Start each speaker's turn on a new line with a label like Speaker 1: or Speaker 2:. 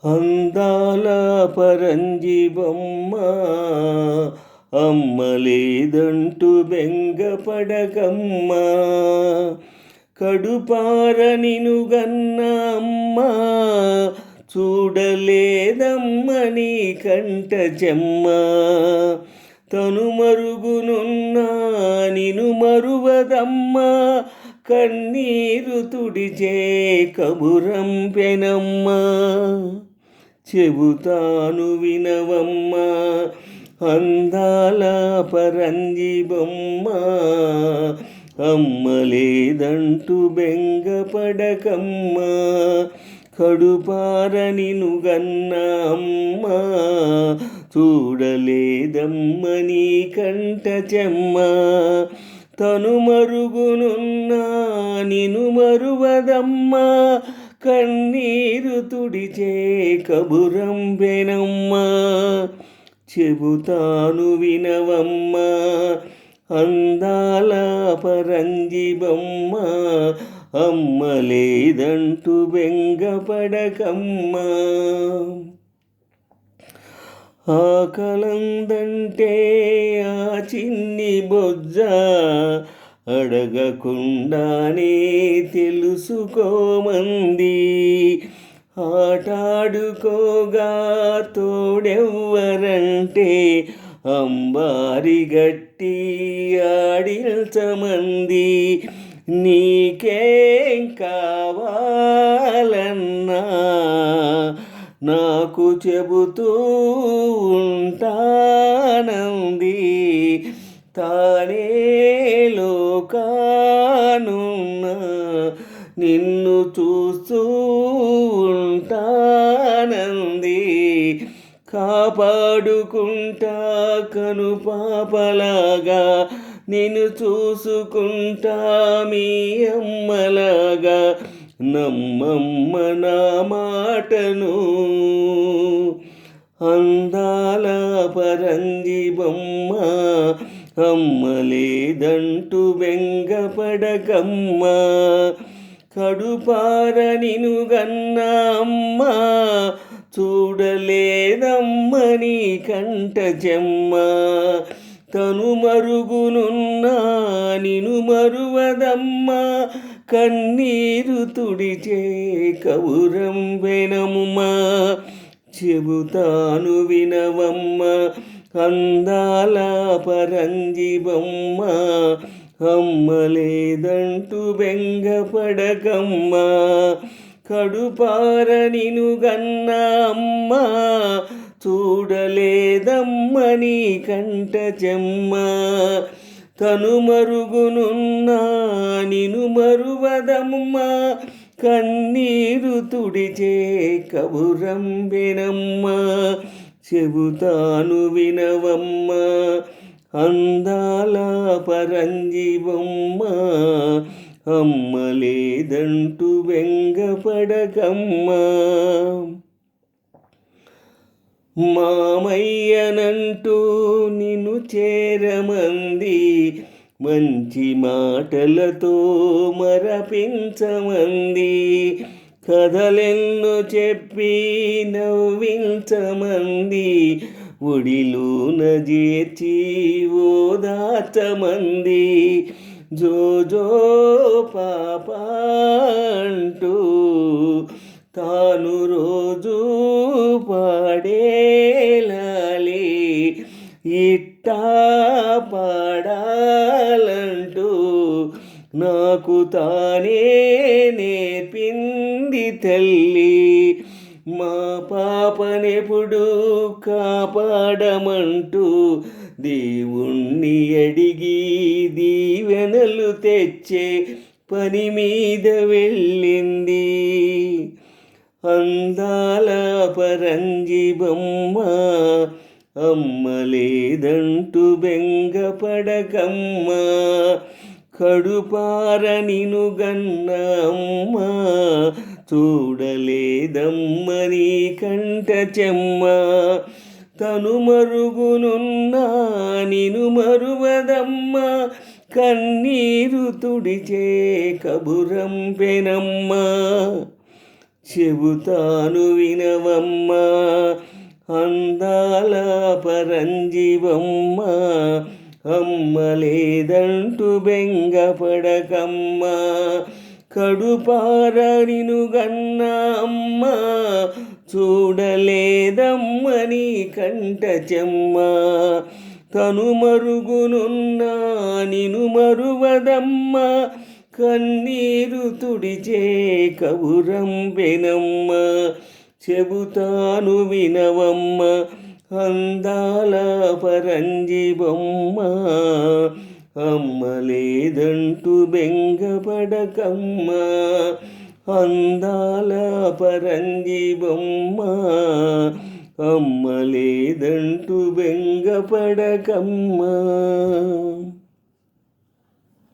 Speaker 1: అందాల పరంజి బొమ్మ అమ్మలేదంటూ బెంగపడకమ్మ. కడుపార నిను గన్న అమ్మ చూడలేదమ్మ నీ కంట చెమ్మ. తను మరుగునున్నా నిను మరువదమ్మ కన్నీరు తుడిచే కబురంపెనమ్మ. చెబుతాను వినవమ్మ అందాల పరంజి బొమ్మ అమ్మలేదంటూ బెంగపడకమ్మ. కడుపార నిను గన్న అమ్మ చూడలేదమ్మ నీ కంట చెమ్మ. తను మరుగునున్నా నిను మరువదమ్మ కన్నీరు తుడిచే కబురంపెనమ్మ. చెబుతాను వినవమ్మ అందాల పరంజి బొమ్మ అమ్మలేదంటూ బెంగపడకమ్మ. ఆకలందంటే ఆ చిన్ని బొజ్జ అడగకుండానే తెలుసుకోమంది. ఆటాడుకోగా తోడెవ్వరంటే అంబారి గట్టి ఆడిల్చమంది. నీకేం కావాలన్నా నాకు చెబుతూ ఉంటానంది. తానే లోకానున్న నిన్ను చూస్తూ ఉంటానంది. కాపాడుకుంటా కనుపాపలాగా నిన్ను చూసుకుంటా మీ అమ్మలాగా. నమ్మమ్మ నా మాటను అందాల పరంజి బొమ్మ అమ్మలేదంటూ బెంగపడకమ్మ. కడుపార నిను గన్న అమ్మ చూడలేదమ్మ నీ కంట చెమ్మ. తను మరుగునున్నా నిను మరువదమ్మ కన్నీరు తుడిచే కబురంపెనమ్మ. చెబుతాను వినవమ్మ అందాల పరంజి బొమ్మ అమ్మలేదంటూ బెంగపడకమ్మ. కడుపార నిను గన్న అమ్మ చూడలేదమ్మ నీ కంట చెమ్మ. తను మరుగునున్నా నిను మరువదమ్మ కన్నీరు తుడిచే కబురంపెనమ్మ. చెబుతాను వినవమ్మ అందాల పరంజి బొమ్మ అమ్మలేదంటూ బెంగపడకమ్మ. మామయ్యనంటూ నిన్ను చేరమంది మంచి మాటలతో మరపించమంది. కథలెన్నో చెప్పి నవ్వించమంది. ఒడిలోన చేర్చి ఓదార్చమంది. జోజో పాపా అంటూ తాను రోజు పాడేలాలి. ఇట్టా పాడాలంటూ నాకు తానే నేర్పింది తల్లి. మా పాపనెప్పుడు కాపాడమంటూ దేవుణ్ణి అడిగి దీవెనలు తెచ్చే పని మీద వెళ్ళింది. అందాల పరంజి బొమ్మ అమ్మలేదంటూ బెంగపడకమ్మ. కడుపార నిను గన్న అమ్మ చూడలేదమ్మ నీ కంట చెమ్మ. తను మరుగునున్నా నిను మరువదమ్మ కన్నీరు తుడిచే కబురంపెనమ్మ. చెబుతాను వినవమ్మ అందాల పరంజివమ్మ, అమ్మ లేదంటూ బెంగపడకమ్మ, కడుపార నిను గన్న అమ్మ చూడలేదమ్మ నీ కంట చెమ్మ, తను మరుగునున్నా నిను మరువదమ్మ, కన్నీరు తుడిచే కబురంబెనమ్మ, చెబుతాను వినవమ్మ అందాల పరంజిబొమ్మ, అమ్మ లేదంటూ బెంగపడకమ్మ, అందాల పరంజిబొమ్మ, అమ్మ లేదంటూ బెంగపడకమ్మ.